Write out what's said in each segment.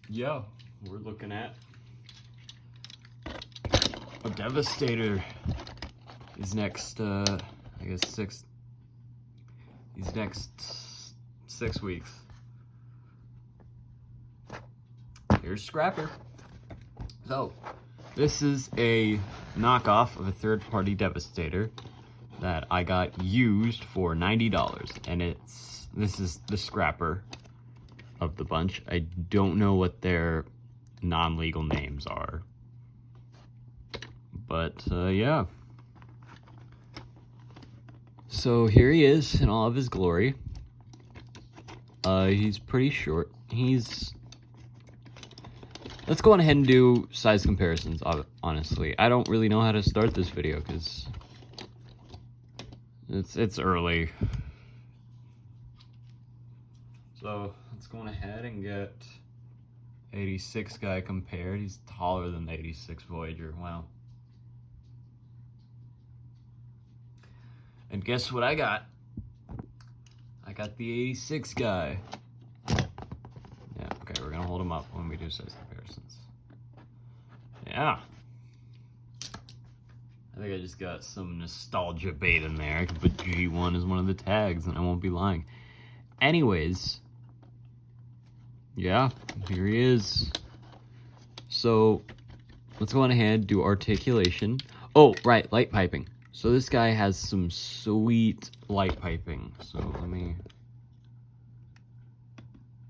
Yeah, we're looking at a Devastator. These next, I guess these next 6 weeks. Here's Scrapper. So, this is a knockoff of a third-party Devastator that I got used for $90, and this is the Scrapper of the bunch. I don't know what their non-legal names are, but yeah. So here he is in all of his glory. He's pretty short. Let's go on ahead and do size comparisons, honestly. I don't really know how to start this video because it's early. So let's go on ahead and get 86 guy compared. He's taller than the 86 Voyager. Wow. And guess what I got? I got the 86 guy. Yeah, okay, we're gonna hold him up when we do size comparisons. Yeah. I think I just got some nostalgia bait in there. I could put G1 as one of the tags and I won't be lying. Anyways, yeah, here he is. So let's go on ahead and do articulation. Oh, right, light piping. So this guy has some sweet light piping. So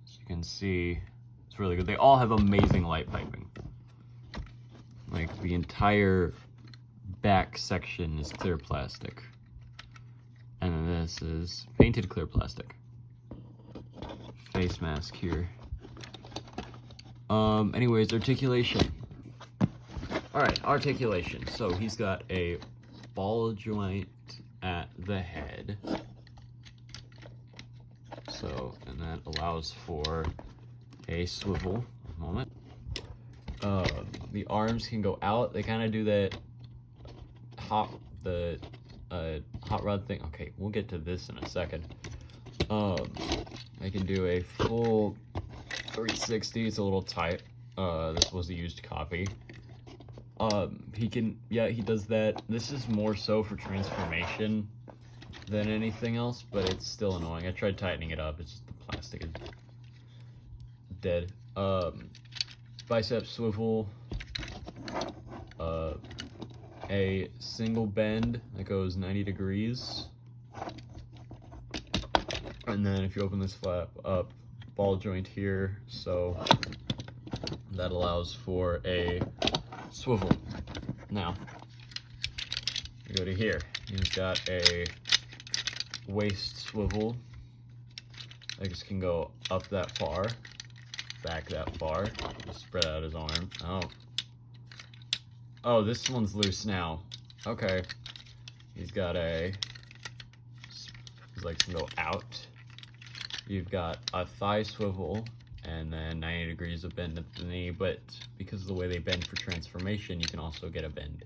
as you can see, it's really good. They all have amazing light piping. Like the entire back section is clear plastic. And then this is painted clear plastic. Face mask here. Anyways, articulation. Alright, articulation. So he's got a ball joint at the head. So, and that allows for a swivel. A moment. The arms can go out. They kind of do that hot rod thing. Okay, we'll get to this in a second. I can do a full 360. It's a little tight. This was a used copy. He does that. This is more so for transformation than anything else, but it's still annoying. I tried tightening it up. It's just the plastic is dead. Bicep swivel. A single bend that goes 90 degrees. And then if you open this flap up, ball joint here, so that allows for a swivel. Now, you go to here. He's got a waist swivel. I just can go up that far, back that far, just spread out his arm. Oh, this one's loose now. Okay. He's got his legs can go out. You've got a thigh swivel, and then 90 degrees of bend at the knee, but because of the way they bend for transformation, you can also get a bend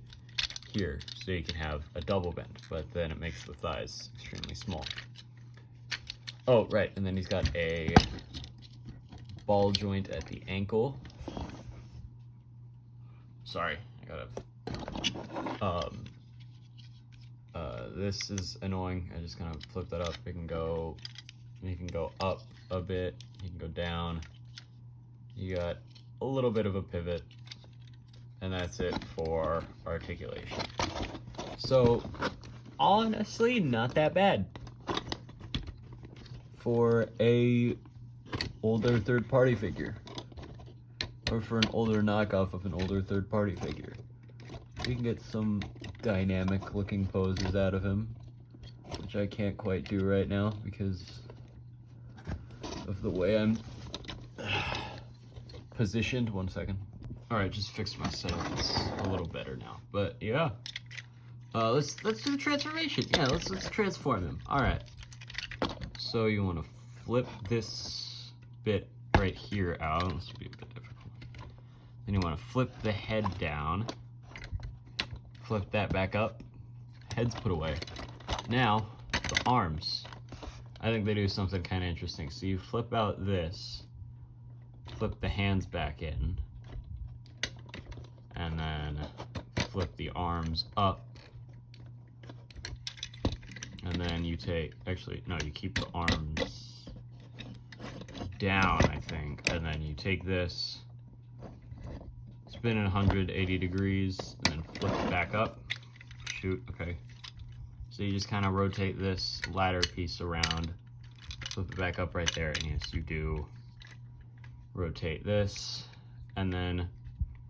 here, so you can have a double bend, but then it makes the thighs extremely small. Oh, right, and then he's got a ball joint at the ankle. Sorry, I gotta... this is annoying. I just kind of flip that up. You can go up a bit, you can go down. You got a little bit of a pivot, and that's it for articulation. So, honestly, not that bad for a older third-party figure, or for an older knockoff of an older third-party figure. You can get some dynamic looking poses out of him, which I can't quite do right now because of the way I'm positioned. 1 second. Alright, just fixed my setup. It's a little better now. But yeah. Let's do the transformation. Yeah, let's transform him. Alright. So you want to flip this bit right here out. This will be a bit difficult. Then you want to flip the head down. Flip that back up. Head's put away. Now, the arms. I think they do something kind of interesting. So you flip out this, flip the hands back in, and then flip the arms up, and then you take, actually, no, you keep the arms down, I think, and then you take this, spin it 180 degrees, and then flip it back up. Shoot, okay. So you just kind of rotate this ladder piece around, flip it back up right there, and yes, you do rotate this, and then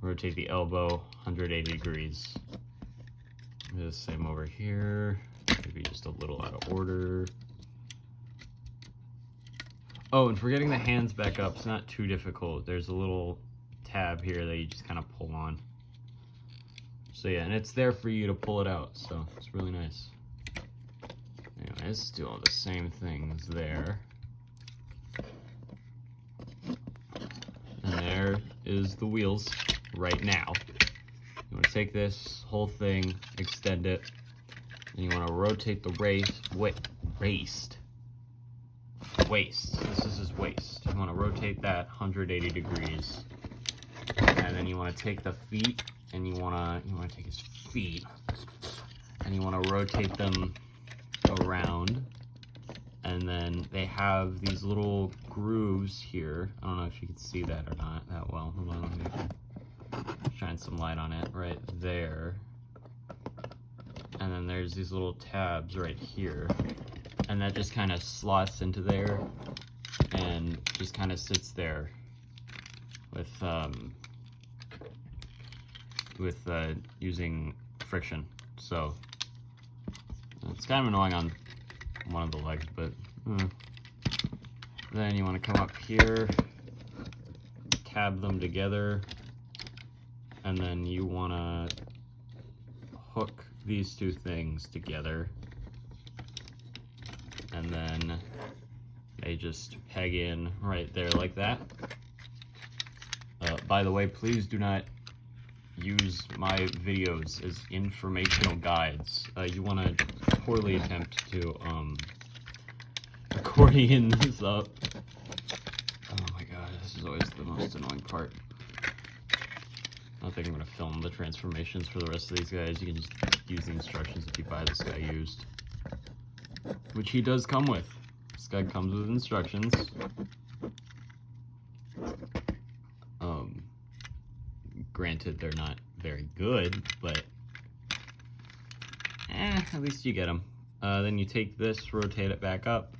rotate the elbow 180 degrees. Do the same over here, maybe just a little out of order. Oh, and for getting the hands back up, it's not too difficult. There's a little tab here that you just kind of pull on. So yeah, and it's there for you to pull it out, so it's really nice. Anyways, do all the same things there. And there is the wheels right now. You want to take this whole thing, extend it, and you want to rotate the waist. This is his waist. You want to rotate that 180 degrees, and then you want to take the feet, and you want to take his feet, and you want to rotate them around, and then they have these little grooves here. I don't know if you can see that or not that well. Hold on, let me shine some light on it right there. And then there's these little tabs right here, and that just kind of slots into there and just kind of sits there with using friction. So it's kind of annoying on one of the legs, but then you want to come up here, tab them together, and then you want to hook these two things together, and then they just peg in right there like that. By the way, please do not use my videos as informational guides. You want to poorly attempt to accordion this up. Oh my god, this is always the most annoying part. I don't think I'm going to film the transformations for the rest of these guys. You can just use the instructions that you buy this guy used, which he does come with. This guy comes with instructions. Granted, they're not very good, but at least you get them. Then you take this, rotate it back up.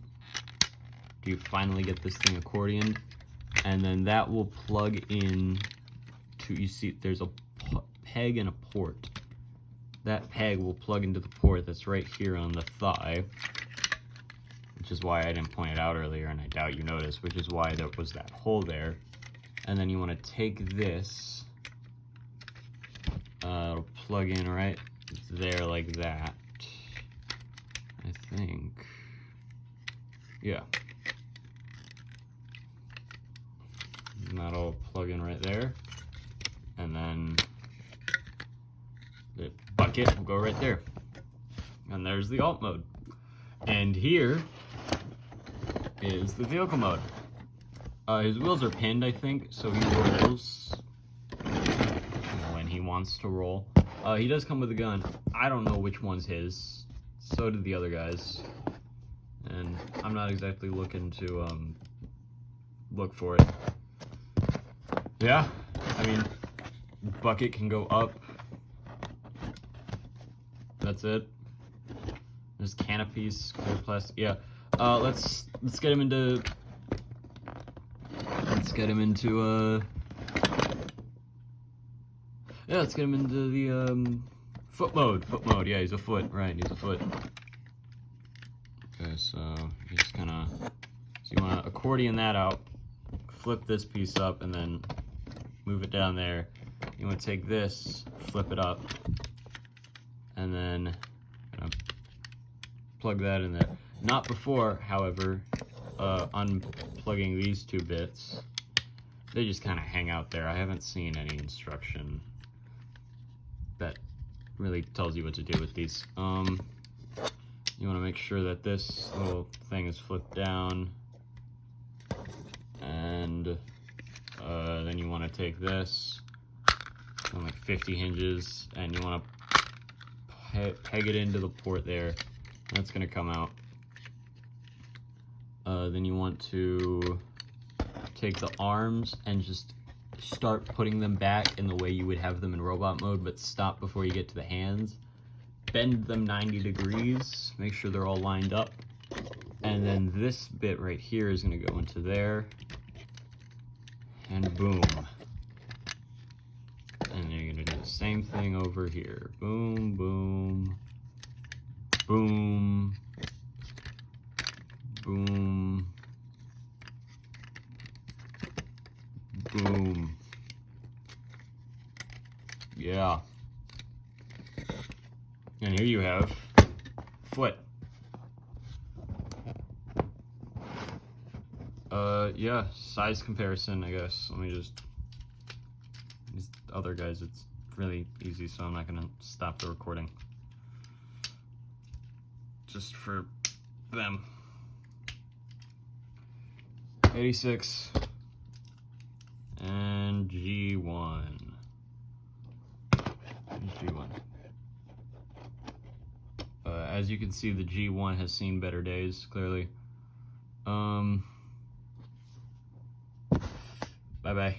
You finally get this thing accordioned, and then that will plug in to, you see there's a peg and a port. That peg will plug into the port that's right here on the thigh, which is why I didn't point it out earlier, and I doubt you noticed, which is why there was that hole there. And then you want to take this, it'll plug in right there like that, I think. Yeah. And that'll plug in right there. And then the bucket will go right there. And there's the alt mode. And here is the vehicle mode. His wheels are pinned, I think, so he rolls when he wants to roll. He does come with a gun. I don't know which one's his. So did the other guys. And I'm not exactly looking to look for it. Yeah, I mean, bucket can go up. That's it. There's canopies, clear plastic. Yeah. Let's get him into. Let's get him into yeah, let's get him into the foot mode. Foot mode. Yeah, he's a foot. Right, he's a foot. Okay, so you just kind of, so you want to accordion that out, flip this piece up, and then move it down there. You want to take this, flip it up, and then plug that in there. Not before, however, unplugging these two bits. They just kind of hang out there. I haven't seen any instruction that really tells you what to do with these. You want to make sure that this little thing is flipped down, and Then you want to take this, and like 50 hinges, and you want to peg it into the port there. That's going to come out. Then you want to take the arms and just start putting them back in the way you would have them in robot mode, but stop before you get to the hands. Bend them 90 degrees, make sure they're all lined up. And then this bit right here is going to go into there. And boom. And you're going to do the same thing over here. Boom, boom, boom, boom, boom. Yeah. And here you have foot. Yeah, size comparison, I guess. Let me just, these other guys, it's really easy, so I'm not gonna stop the recording. Just for them. 86 and G1. G1. As you can see, the G1 has seen better days, clearly. Bye-bye.